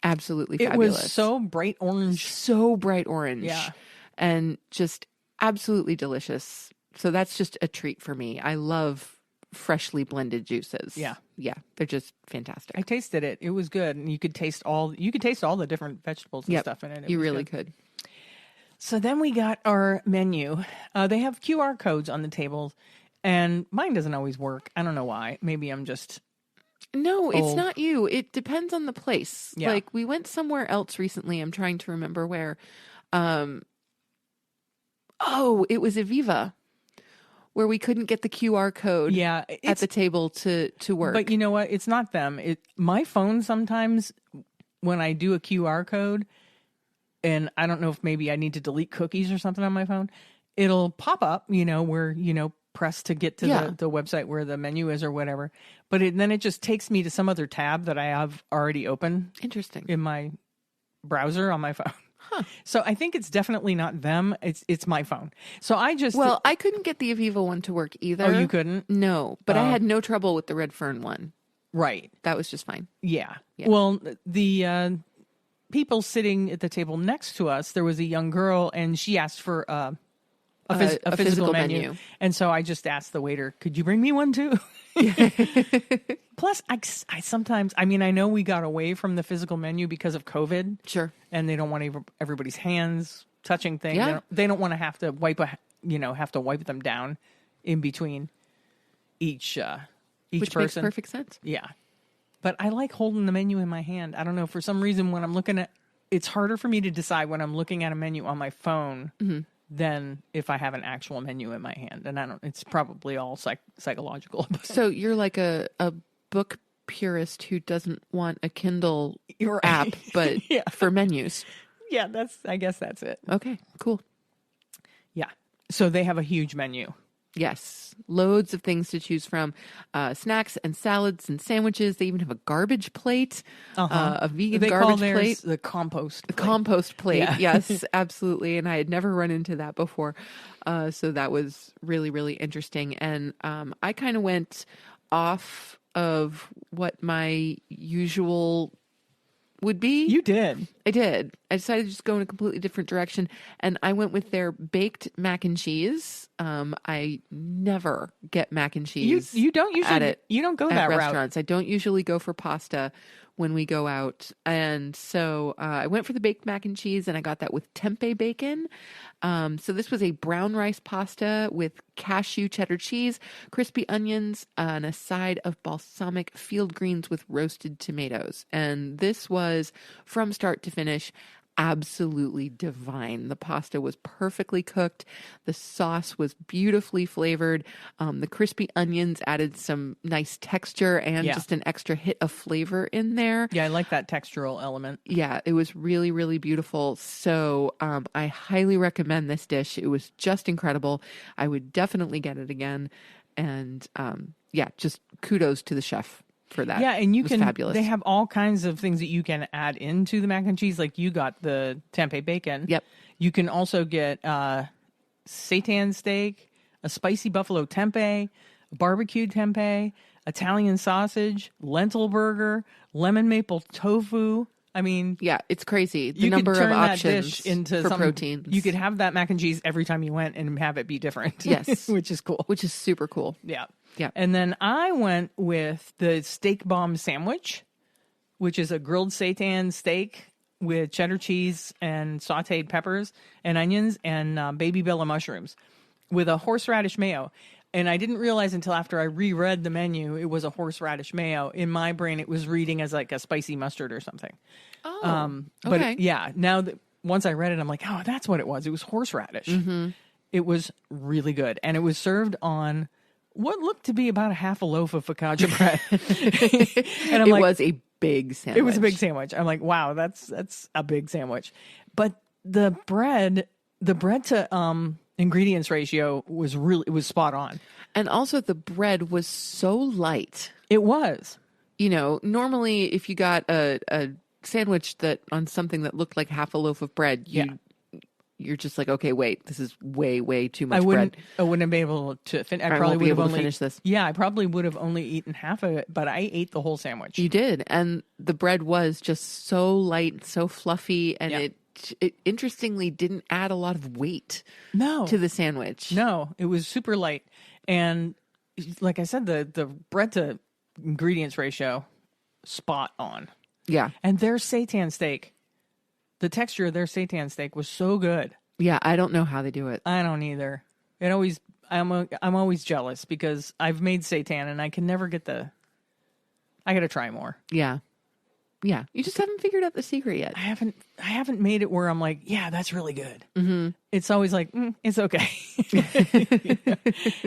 Absolutely fabulous.
It was so bright orange.
So bright orange.
Yeah.
And just absolutely delicious. So that's just a treat for me. I love freshly blended juices.
Yeah.
Yeah. They're just fantastic.
I tasted it. It was good. And you could taste all the different vegetables and stuff in it.
You really could.
So then we got our menu. They have QR codes on the tables, and mine doesn't always work. I don't know why. Maybe I'm just...
No, it's not you. It depends on the place.
Yeah.
Like we went somewhere else recently. I'm trying to remember where. It was Aviva, where we couldn't get the QR code at the table to work.
But you know what? It's not them. My phone sometimes, when I do a QR code, and I don't know if maybe I need to delete cookies or something on my phone, it'll pop up, where, press to get to the website where the menu is or whatever. But then it just takes me to some other tab that I have already open.
Interesting.
In my browser on my phone.
Huh.
So I think it's definitely not them. It's my phone. So I
couldn't get the Aviva one to work either.
Oh, you couldn't?
No, but I had no trouble with the Red Fern one.
Right.
That was just fine.
Yeah. Well, the people sitting at the table next to us, there was a young girl, and she asked for a physical menu. And so I just asked the waiter, could you bring me one too? Plus, I sometimes, I know we got away from the physical menu because of COVID.
Sure.
And they don't want everybody's hands touching things.
Yeah.
They don't want to have to wipe them down in between each
Which
person.
Makes perfect sense.
Yeah. But I like holding the menu in my hand. I don't know, for some reason when I'm looking at, it's harder for me to decide when I'm looking at a menu on my phone than if I have an actual menu in my hand. And it's probably all psychological.
So you're like a book purist who doesn't want a Kindle app, but for menus.
Yeah, I guess that's it.
Okay, cool.
Yeah. So they have a huge menu.
Yes. Loads of things to choose from. Snacks and salads and sandwiches. They even have a garbage plate, a vegan garbage plate.
The compost plate.
The compost plate.
Yeah.
Yes, absolutely. And I had never run into that before. So that was really, really interesting. And I kind of went off of what my usual would be.
You did.
I did. I decided to just go in a completely different direction, and I went with their baked mac and cheese. I never get mac and cheese.
You don't usually. You don't go that
restaurants.
route.
I don't usually go for pasta when we go out, and so I went for the baked mac and cheese, and I got that with tempeh bacon. So this was a brown rice pasta with cashew cheddar cheese, crispy onions, and a side of balsamic field greens with roasted tomatoes. And this was, from start to finish, absolutely divine. The pasta was perfectly cooked. The sauce was beautifully flavored. The crispy onions added some nice texture and just an extra hit of flavor in there.
Yeah, I like that textural element.
Yeah, it was really, really beautiful. So I highly recommend this dish. It was just incredible. I would definitely get it again. And just kudos to the chef for that.
Yeah, and
fabulous.
They have all kinds of things that you can add into the mac and cheese. Like you got the tempeh bacon.
Yep.
You can also get seitan steak, a spicy buffalo tempeh, barbecued tempeh, Italian sausage, lentil burger, lemon maple tofu.
Yeah, it's crazy. The
you
number
could turn
of
that
options
dish into
for
some
proteins.
You could have that mac and cheese every time you went and have it be different.
Yes.
Which is cool.
Which is super cool.
Yeah.
Yeah.
And then I went with the steak bomb sandwich, which is a grilled seitan steak with cheddar cheese and sauteed peppers and onions and baby bella mushrooms with a horseradish mayo. And I didn't realize until after I reread the menu, it was a horseradish mayo. In my brain, it was reading as like a spicy mustard or something.
Oh,
But
okay.
now that once I read it, I'm like, oh, that's what it was. It was horseradish.
Mm-hmm.
It was really good. And it was served on what looked to be about a half a loaf of focaccia bread. And
it was a big sandwich.
It was a big sandwich. I'm like, wow, that's a big sandwich. But the bread to ingredients ratio was spot on.
And also the bread was so light.
It was.
You know, normally if you got a sandwich that on something that looked like half a loaf of bread, you're just like, okay, wait, this is way too much bread.
I wouldn't have been able to finish.
I probably would have only finished this.
Yeah, I probably would have only eaten half of it, but I ate the whole sandwich.
You did, and the bread was just so light, so fluffy, and it interestingly didn't add a lot of weight. To the sandwich.
No, it was super light, and like I said, the bread to ingredients ratio, spot on.
Yeah,
and their seitan steak. The texture of their seitan steak was so good.
Yeah, I don't know how they do it.
I don't either. I'm always jealous because I've made seitan and I can never get I got to try more.
Yeah. Yeah. You just haven't figured out the secret yet.
I haven't made it where I'm like, yeah, that's really good. Mm-hmm. It's always like, it's okay.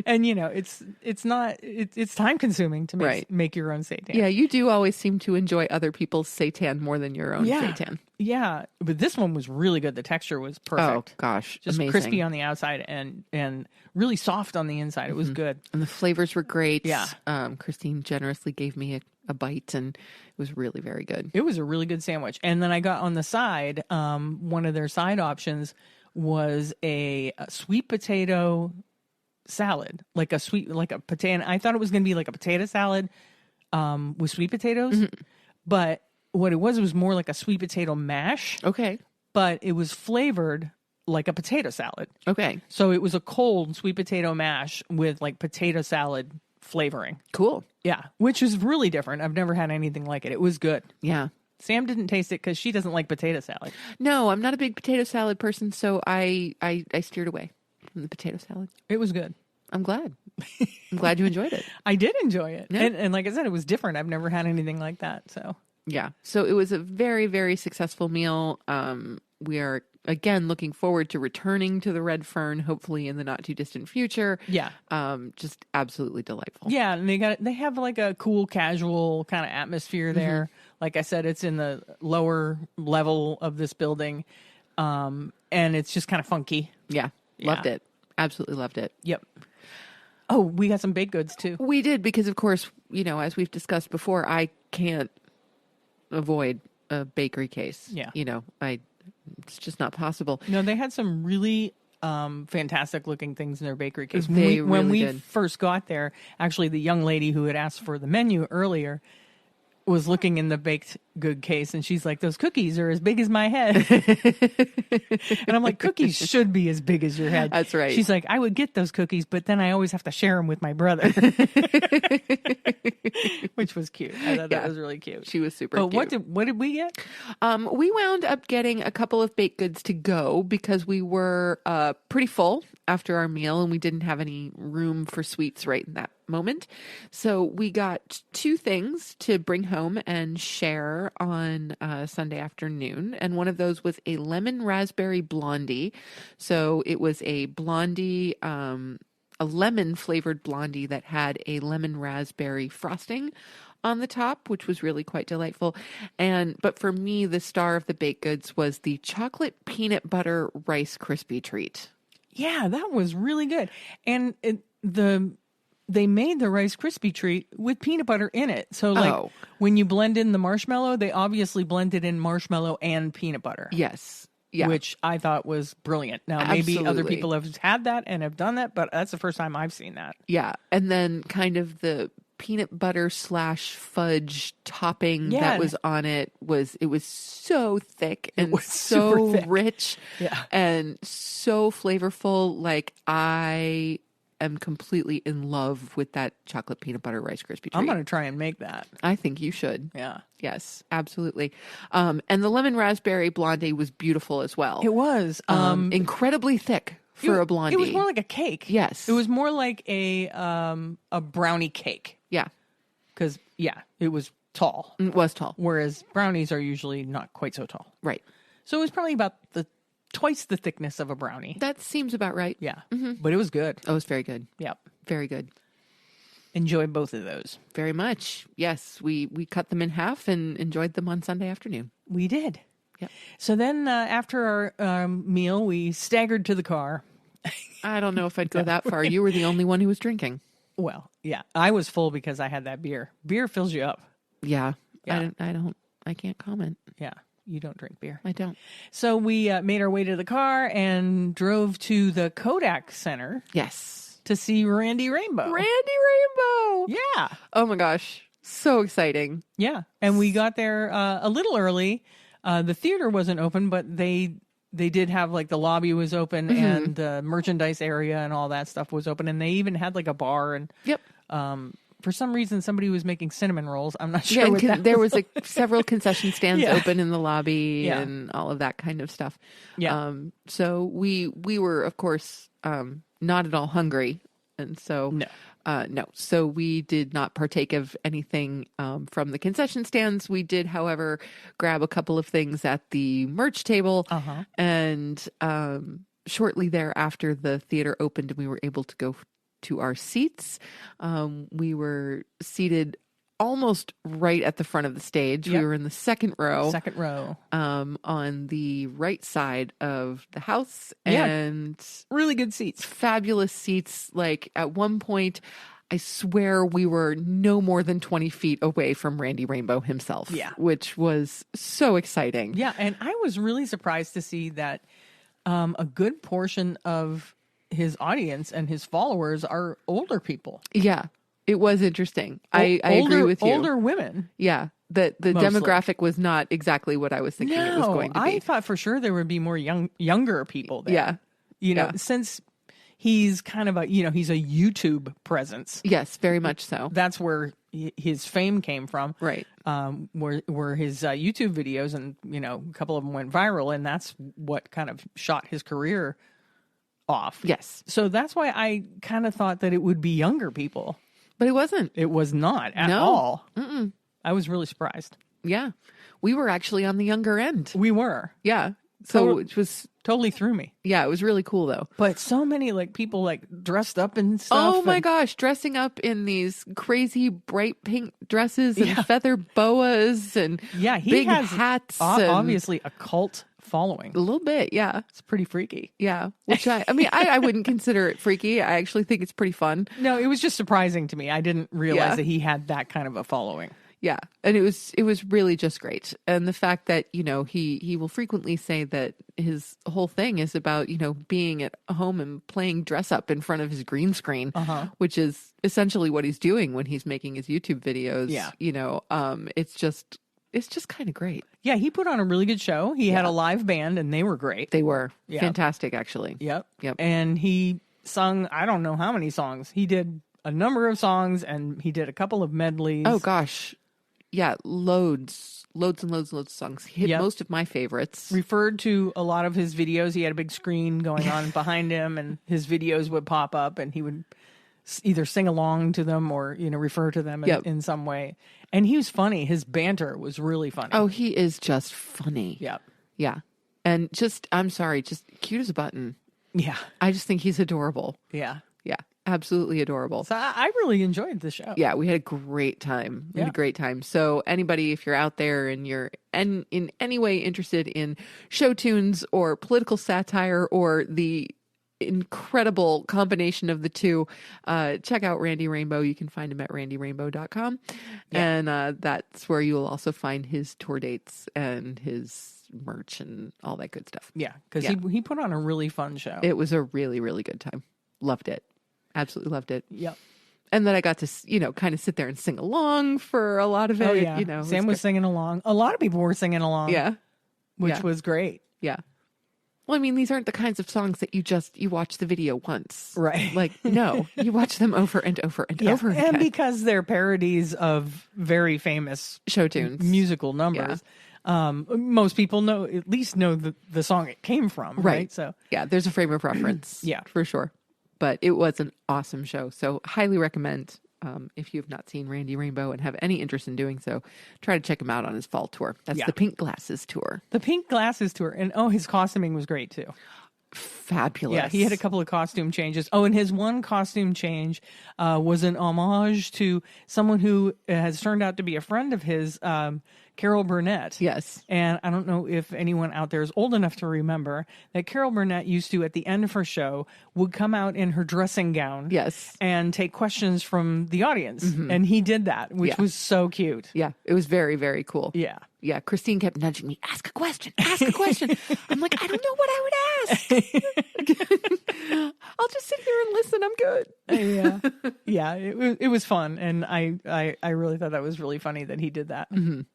And it's time consuming to make your own seitan.
Yeah. You do always seem to enjoy other people's seitan more than your own seitan.
Yeah. But this one was really good. The texture was perfect.
Oh gosh.
Just
amazing.
crispy on the outside and really soft on the inside. It was good.
And the flavors were great.
Yeah.
Christine generously gave me a bite and it was really very good.
It was a really good sandwich. And then I got on the side, one of their side options was a sweet potato salad, like a potato. I thought it was going to be like a potato salad with sweet potatoes, but what it was more like a sweet potato mash.
Okay.
But it was flavored like a potato salad.
Okay.
So it was a cold sweet potato mash with like potato salad flavoring.
Cool.
Yeah, which is really different. I've never had anything like it. It was good.
Yeah.
Sam didn't taste it because she doesn't like potato salad.
No, I'm not a big potato salad person, so I steered away from the potato salad.
It was good.
I'm glad. I'm glad you enjoyed it.
I did enjoy it.
Yeah.
And like I said, it was different. I've never had anything like that. So
yeah. So it was a very, very successful meal. We are again looking forward to returning to the Red Fern, hopefully in the not too distant future.
Yeah.
Just absolutely delightful.
Yeah, and they have like a cool casual kind of atmosphere there. Like I said, it's in the lower level of this building. And it's just kind of funky.
Yeah. Loved it. Absolutely loved it.
Yep. Oh, we got some baked goods too.
We did because of course, as we've discussed before, I can't avoid a bakery case.
Yeah.
It's just not possible.
No, they had some really fantastic looking things in their bakery case.
When
we
did.
First got there, actually the young lady who had asked for the menu earlier was looking in the baked good case and she's like, those cookies are as big as my head. And I'm like, cookies should be as big as your head.
That's right.
She's like, I would get those cookies, but then I always have to share them with my brother. Which was cute. I thought that was really cute.
She was super
cute. What did we get?
We wound up getting a couple of baked goods to go because we were pretty full after our meal and we didn't have any room for sweets right in that moment. So we got two things to bring home and share on Sunday afternoon. And one of those was a lemon raspberry blondie. So it was a blondie, a lemon flavored blondie that had a lemon raspberry frosting on the top, which was really quite delightful. But for me, the star of the baked goods was the chocolate peanut butter Rice Krispie treat.
Yeah, that was really good. And they made the Rice Krispie treat with peanut butter in it. So when you blend in the marshmallow, they obviously blended in marshmallow and peanut butter.
Yes. Yeah.
Which I thought was brilliant. Now, maybe other people have had that and have done that, but that's the first time I've seen that.
Yeah. And then kind of the peanut butter / fudge topping that was on it was so thick and so rich and so flavorful. Like I am completely in love with that chocolate peanut butter Rice Krispie treat.
I'm going to try and make that.
I think you should.
Yeah.
Yes, absolutely. And the lemon raspberry blondie was beautiful as well.
It was.
Incredibly thick for a blondie.
It was more like a cake.
Yes.
It was more like a brownie cake.
Yeah.
Because, it was tall.
It was tall.
Whereas brownies are usually not quite so tall.
Right.
So it was probably about twice the thickness of a brownie.
That seems about right.
Yeah. Mm-hmm. But it was good.
Oh, it was very good.
Yep.
Very good.
Enjoyed both of those.
Very much. Yes. We cut them in half and enjoyed them on Sunday afternoon.
We did.
Yep.
So then after our meal, we staggered to the car.
I don't know if I'd go that far. You were the only one who was drinking.
Well, yeah, I was full because I had that beer. Beer fills you up.
Yeah.
Yeah.
I can't comment.
Yeah, you don't drink beer.
I don't.
So we made our way to the car and drove to the Kodak Center
Yes.
to see Randy Rainbow.
Randy Rainbow.
Yeah.
Oh my gosh. So exciting.
Yeah. And we got there a little early. The theater wasn't open, but they did have like the lobby was open and the merchandise area and all that stuff was open. And they even had like a bar and
Yep.
For some reason, somebody was making cinnamon rolls. I'm not sure
Yeah,
what that
there was like several concession stands
Yeah.
open in the lobby
Yeah.
and all of that kind of stuff.
Yeah.
So we were, of course, not at all hungry. And so, no. So we did not partake of anything from the concession stands. We did, however, grab a couple of things at the merch table. And shortly thereafter, the theater opened and we were able to go to our seats. We were seated almost right at the front of the stage.
Yep.
We were in the second row.
Second row.
On the right side of the house.
Yeah.
And
Really good seats.
fabulous seats. Like at one point, I swear we were no more than 20 feet away from Randy Rainbow himself.
Yeah.
Which was so exciting.
Yeah, and I was really surprised to see that a good portion of his audience and his followers are older people.
Yeah. It was interesting. I agree with you.
Older women.
Yeah. The
Mostly.
demographic was not exactly what I was thinking it was going to be.
I thought for sure there would be more younger people there.
Yeah. Yeah.
Since he's kind of he's a YouTube presence.
Yes, very much so.
That's where his fame came from.
Right.
Were his YouTube videos, and a couple of them went viral, and that's what kind of shot his career off.
Yes.
So that's why I kind of thought that it would be younger people.
But it wasn't.
It was not at
No.
all. Mm-mm. I was really surprised.
Yeah. We were actually on the younger end.
We were.
Yeah. So it was,
Totally threw me.
yeah, it was really cool though.
But so many people dressed up and stuff.
Oh my
and-
gosh, dressing up in these crazy bright pink dresses and feather boas and
Yeah, he
big
has
hats. and
obviously a cult following.
a little bit, yeah.
It's pretty freaky.
Yeah. Which I mean, I wouldn't consider it freaky. I actually think it's pretty fun.
No, it was just surprising to me. I didn't realize
Yeah.
that he had that kind of a following.
Yeah. And it was really just great. And the fact that, he will frequently say that his whole thing is about, being at home and playing dress up in front of his green screen, which is essentially what he's doing when he's making his YouTube videos.
Yeah.
It's just kind of great.
Yeah, he put on a really good show. He had a live band and they were great.
They were
Yeah.
fantastic, actually.
Yep.
Yep.
And he sung, I don't know how many songs. He did a number of songs and he did a couple of medleys.
Oh, gosh. Yeah, loads and loads of songs. He hit
Yep.
most of my favorites.
Referred to a lot of his videos. He had a big screen going on behind him and his videos would pop up and he would either sing along to them or, refer to them in some way. And he was funny. His banter was really funny.
Oh, he is just funny.
Yep.
Yeah. And just cute as a button.
Yeah.
I just think he's adorable.
Yeah.
Yeah. Absolutely adorable.
So I really enjoyed the show.
Yeah, we had a great time. We had a great time. So anybody, if you're out there and you're in any way interested in show tunes or political satire or the incredible combination of the two, check out Randy Rainbow. You can find him at randyrainbow.com.
Yeah.
And that's where you'll also find his tour dates and his merch and all that good stuff.
Yeah. Because
Yeah.
he put on a really fun show.
It was a really, really good time. Loved it. Absolutely loved it.
Yep.
And then I got to, kind of sit there and sing along for a lot of it.
Oh, yeah.
it
Sam was singing along. A lot of people were singing along.
Yeah.
Which
Yeah.
was great.
Yeah. Well, I mean, these aren't the kinds of songs that you watch the video once.
Right.
Like, no, you watch them over and over and over again.
And because they're parodies of very famous
Show tunes.
musical numbers, most people at least know the song it came from. Right. So,
yeah, there's a frame of reference.
Yeah.
For sure. But it was an awesome show. So highly recommend, if you've not seen Randy Rainbow and have any interest in doing so, try to check him out on his fall tour. That's the Pink Glasses tour.
the Pink Glasses tour. And his costuming was great too.
fabulous.
Yeah, he had a couple of costume changes. Oh, and his one costume change was an homage to someone who has turned out to be a friend of his, Carol Burnett.
Yes.
And I don't know if anyone out there is old enough to remember that Carol Burnett used to, at the end of her show, would come out in her dressing gown.
Yes.
And take questions from the audience. And he did that, which was so cute.
Yeah. It was very, very cool.
Yeah.
Yeah. Christine kept nudging me, ask a question, ask a question. I'm like, I don't know what I would ask. I'll just sit here and listen. I'm good.
Yeah. Yeah. It was fun. And I really thought that was really funny that he did that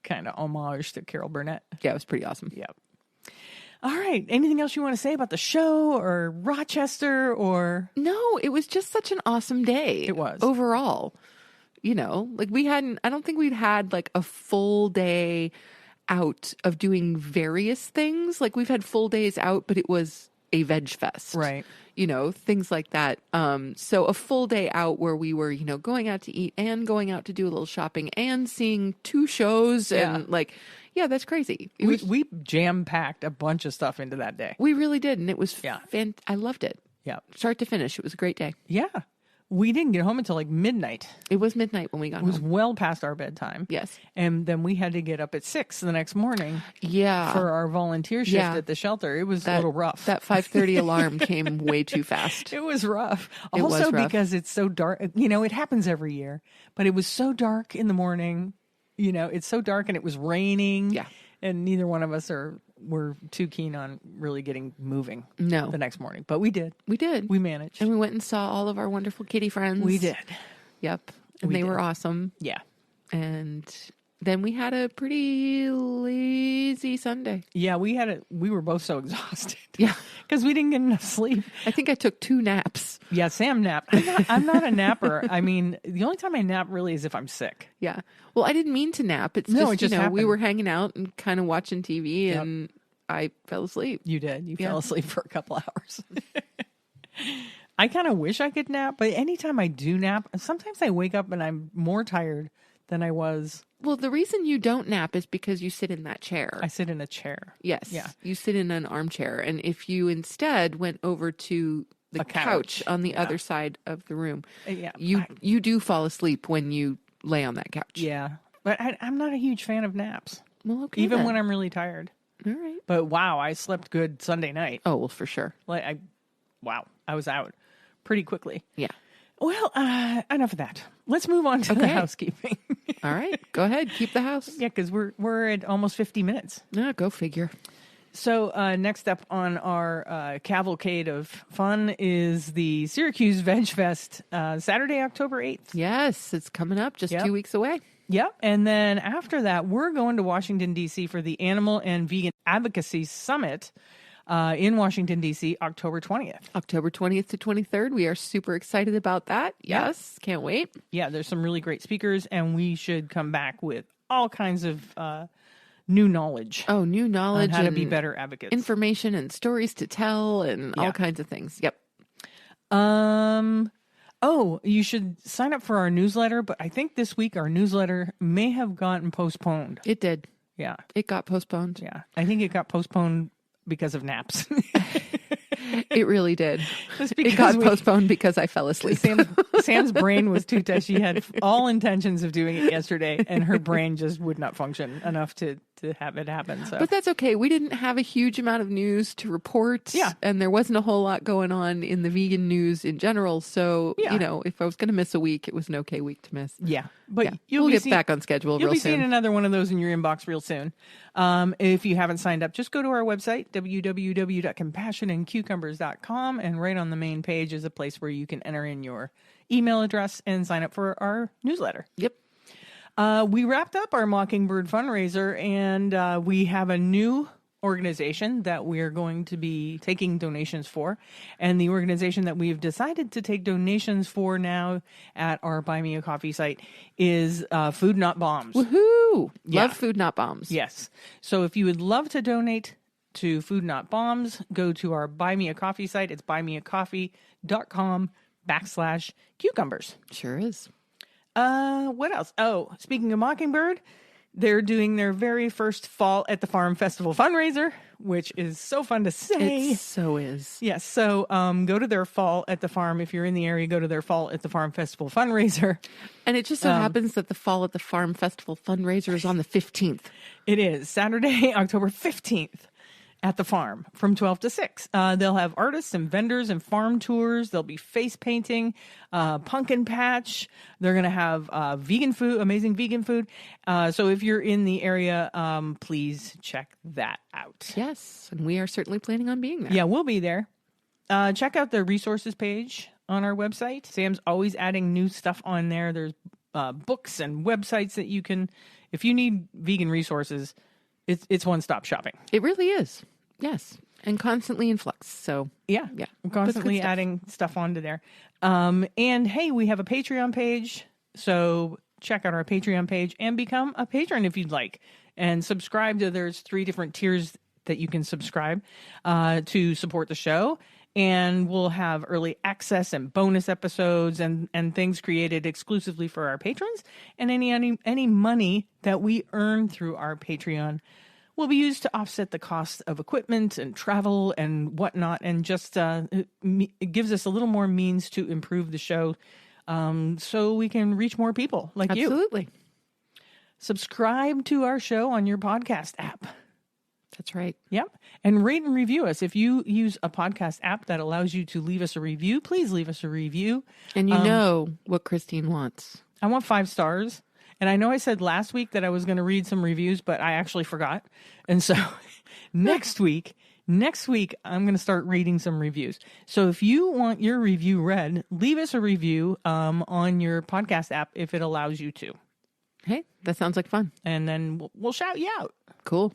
kind of homage to Carol Burnett.
Yeah. It was pretty awesome.
Yeah. All right. Anything else you want to say about the show or Rochester or?
No, it was just such an awesome day.
It was.
Overall. You know, like I don't think we'd had like a full day out of doing various things. Like we've had full days out, but it was a veg fest.
Right.
You know, things like that. So a full day out where we were, you know, going out to eat and going out to do a little shopping and seeing 2 shows and yeah, that's crazy.
We jam-packed a bunch of stuff into that day.
We really did. And it was
Yeah.
I loved it.
Yeah.
Start to finish. It was a great day.
Yeah. We didn't get home until like midnight.
It was midnight when we got
It was
home.
well past our bedtime.
Yes.
And then we had to get up at 6 the next morning
Yeah.
for our volunteer shift at the shelter. It was a little rough.
That 5:30 alarm came way too fast.
It was rough.
It was
Also
rough.
because it's so dark. You know, it happens every year. But it was so dark in the morning. You know, it's so dark and it was raining.
Yeah.
And neither one of us were too keen on really getting moving
No.
the next morning. But we did.
We did.
We managed.
And we went and saw all of our wonderful kitty friends.
We did.
Yep. And
We
they
did.
were awesome.
Yeah.
And then we had a pretty lazy Sunday.
Yeah, we were both so exhausted.
Yeah.
Because we didn't get enough sleep.
I think I took 2 naps.
Yeah, Sam napped. I'm not a napper. I mean, the only time I nap really is if I'm sick.
Yeah. Well, I didn't mean to nap. It's
No,
just,
it just
we
happened.
were hanging out and kind of watching TV
Yep.
and I fell asleep.
You did. You
Yeah.
fell asleep for a couple hours. I kind of wish I could nap, but anytime I do nap, sometimes I wake up and I'm more tired than I was.
Well, the reason you don't nap is because you sit in that chair.
I sit in a chair.
Yes.
Yeah.
You sit in an armchair. And if you instead went over to the
A couch.
couch on the other side of the room,
Yeah.
you do fall asleep when you lay on that couch.
Yeah. But I'm not a huge fan of naps,
Well, okay.
even
then.
when I'm really tired.
All right.
But wow, I slept good Sunday night.
Oh, well, for sure.
Like I was out pretty quickly.
Yeah.
Well, enough of that. Let's move on to the
Okay.
housekeeping.
All right. Go ahead. Keep the house.
Yeah, because we're at almost 50 minutes.
Yeah, go figure.
So next up on our cavalcade of fun is the Syracuse Vegfest, Saturday, October 8th.
Yes, it's coming up just
Yep.
2 weeks away.
Yep. And then after that, we're going to Washington, D.C. for the Animal and Vegan Advocacy Summit in Washington, D.C., October 20th.
October 20th to 23rd. We are super excited about that.
Yeah.
Yes. Can't wait.
Yeah, there's some really great speakers, and we should come back with all kinds of new knowledge
Oh, new knowledge
on how to
and
be better advocates.
information and stories to tell and
Yeah.
all kinds of things. Yep.
Oh, you should sign up for our newsletter, but I think this week our newsletter may have gotten postponed.
It did.
Yeah.
It got postponed.
Yeah. I think it got postponed because of naps.
It really did.
Just
It
because
got
we-
postponed because I fell asleep.
Sam's brain was too tight. She had all intentions of doing it yesterday, and her brain just would not function enough to have it happen. So,
But that's okay. We didn't have a huge amount of news to report.
Yeah.
And there wasn't a whole lot going on in the vegan news in general. So,
Yeah.
you know, if I was going to miss a week, it was an okay week to miss.
yeah. But
Yeah.
you'll
We'll
be
get back on schedule
You'll
real
be seeing
soon.
another one of those in your inbox real soon. If you haven't signed up, just go to our website, www.compassionandcucumbers.com, and right on the main page is a place where you can enter in your email address and sign up for our newsletter.
Yep.
We wrapped up our Mockingbird fundraiser, and we have a new organization that we're going to be taking donations for. And the organization that we've decided to take donations for now at our Buy Me a Coffee site is Food Not Bombs.
Woohoo!
Yeah.
Love food, not bombs.
Yes. So if you would love to donate to Food Not Bombs, go to our Buy Me a Coffee site. It's buymeacoffee.com/cucumbers.
Sure is.
What else? Oh, speaking of Mockingbird, They're doing their very first Fall at the Farm Festival fundraiser, which is so fun to say.
It so is.
Yes. So go to their Fall at the Farm. If you're in the area, go to their Fall at the Farm Festival fundraiser.
And it just so happens that the Fall at the Farm Festival fundraiser is on the 15th.
It is Saturday, October 15th. At the farm from 12 to 6. They'll have artists and vendors and farm tours. There'll be face painting, pumpkin patch. They're going to have vegan food, amazing vegan food. So if you're in the area, please check that out.
Yes, and we are certainly planning on being there.
Yeah, we'll be there. Check out the resources page on our website. Sam's always adding new stuff on there. There's books and websites that you can, if you need vegan resources, it's one-stop shopping.
It really is. Yes. And constantly in flux. So
yeah. We're constantly adding stuff onto there. And hey, we have a Patreon page. So check out our Patreon page and become a patron if you'd like. And subscribe to, there's 3 different tiers that you can subscribe to support the show. And we'll have early access and bonus episodes and things created exclusively for our patrons. And any money that we earn through our Patreon will be used to offset the cost of equipment and travel and whatnot. And just it gives us a little more means to improve the show so we can reach more people like you.
Absolutely.
Subscribe to our show on your podcast app.
That's right.
Yep. And rate and review us. If you use a podcast app that allows you to leave us a review, please leave us a review.
And you know what Christine wants. I
want 5 stars. And I know I said last week that I was going to read some reviews, but I actually forgot. And so next week, I'm going to start reading some reviews. So if you want your review read, leave us a review on your podcast app if it allows you to.
Hey, that sounds like fun.
And then we'll shout you out.
Cool.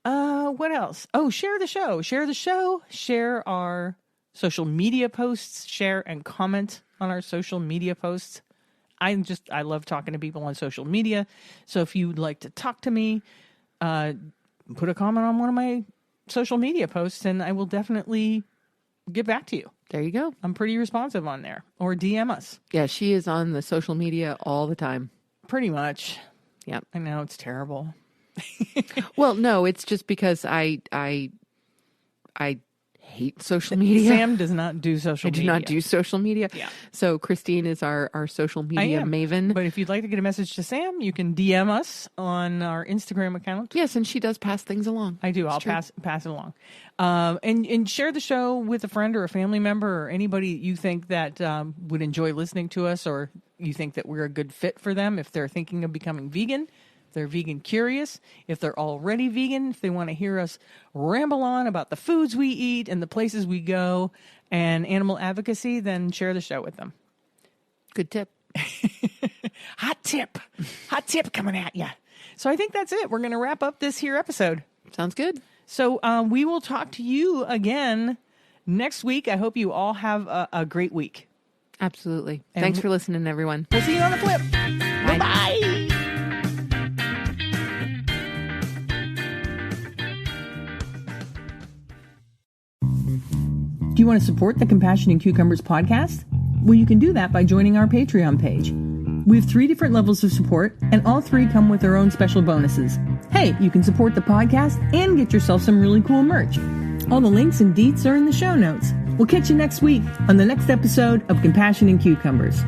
What else? Oh, share the show. Share our social media posts. Share and comment on our social media posts. I love talking to people on social media. So if you'd like to talk to me, put a comment on one of my social media posts and I will definitely get back to you.
There you go.
I'm pretty responsive on there. Or DM us.
Yeah, she is on the social media all the time.
Pretty much.
Yep.
I know, it's terrible.
Well, no, it's just because I hate social media.
Sam does not do social media.
I do not do social media.
Yeah.
So Christine is our social media maven.
But if you'd like to get a message to Sam, you can DM us on our Instagram account.
Yes, and she does pass things along.
I do. I'll pass it along. And share the show with a friend or a family member or anybody you think that would enjoy listening to us, or you think that we're a good fit for them if they're thinking of becoming vegan. If they're vegan curious, if they're already vegan, if they want to hear us ramble on about the foods we eat and the places we go and animal advocacy, then share the show with them.
Good tip.
Hot tip coming at you. So I think that's it. We're going to wrap up this here episode.
Sounds good.
So we will talk to you again next week. I hope you all have a great week.
Absolutely. Thanks for listening, everyone.
We'll see you on the flip.
Bye.
Bye. Do you want to support the Compassion and Cucumbers podcast? Well, you can do that by joining our Patreon page. We have 3 different levels of support, and all 3 come with their own special bonuses. Hey, you can support the podcast and get yourself some really cool merch. All the links and deets are in the show notes. We'll catch you next week on the next episode of Compassion and Cucumbers.